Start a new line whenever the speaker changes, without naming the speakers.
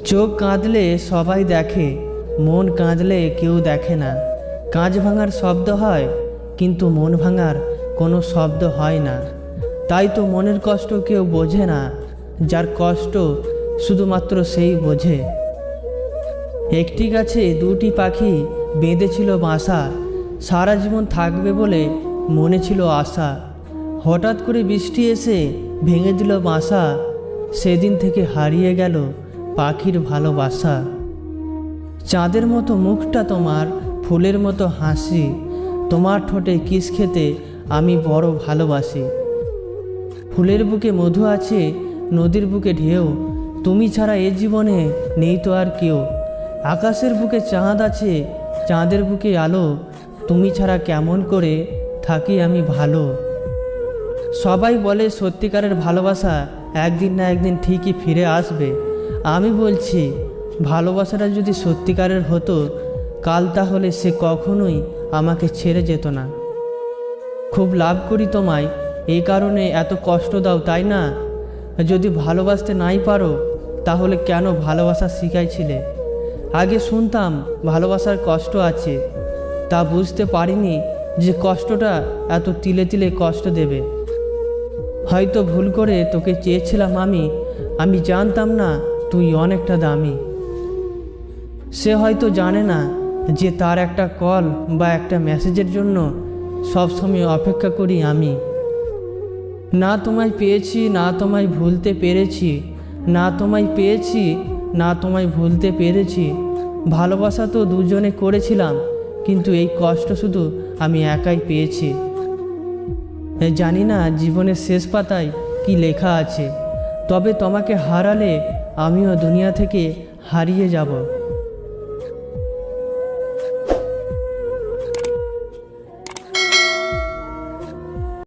চোখ কাঁদলে সবাই দেখে, মন কাঁদলে কেউ দেখে না। কাঁচ ভাঙার শব্দ হয়, কিন্তু মন ভাঙার কোনো শব্দ হয় না। তাই তো মনের কষ্ট কেউ বোঝে না, যার কষ্ট শুধুমাত্র সেই বোঝে। একটি গাছে দুটি পাখি বেঁধেছিল বাসা, সারা জীবন থাকবে বলে মনে ছিল আশা। হঠাৎ করে বৃষ্টি এসে ভেঙে দিল বাসা, সেদিন থেকে হারিয়ে গেল পাখির ভালোবাসা। চাঁদের মতো মুখটা তোমার, ফুলের মতো হাসি, তোমার ঠোঁটে কিস খেতে আমি বড় ভালোবাসি। ফুলের বুকে মধু আছে, নদীর বুকে ঢেউ, তুমি ছাড়া এ জীবনে নেই তো আর কেউ। আকাশের বুকে চাঁদ আছে, চাঁদের বুকে আলো, তুমি ছাড়া কেমন করে থাকি আমি ভালো। সবাই বলে সত্যিকারের ভালোবাসা একদিন না একদিন ঠিকই ফিরে আসবে। আমি বলছি, ভালোবাসাটা যদি সত্যিকারের হতো, কাল তাহলে সে কখনোই আমাকে ছেড়ে যেত না। খুব লাভ করি তোমায়, এই কারণে এত কষ্ট দাও তাই না? যদি ভালোবাসতে নাই পারো, তাহলে কেন ভালোবাসা শিখাইছিলে? আগে শুনতাম ভালোবাসার কষ্ট আছে, তা বুঝতে পারিনি যে কষ্টটা এত তিলে তিলে কষ্ট দেবে। হয়তো ভুল করে তোকে চেয়েছিলাম আমি জানতাম না তুই অনেকটা দামি। সে হয়তো জানে না যে তার একটা কল বা একটা মেসেজের জন্য সবসময় অপেক্ষা করি আমি। না তোমায় পেয়েছি, না তোমায় ভুলতে পেরেছি, না তোমায় পেয়েছি, না তোমায় ভুলতে পেরেছি। ভালোবাসা তো দুজনে করেছিলাম, কিন্তু এই কষ্ট শুধু আমি একাই পেয়েছি। জানি না জীবনের শেষ পাতায় কি লেখা আছে, তবে তোমাকে হারালে আমিও দুনিয়া থেকে হারিয়ে যাব।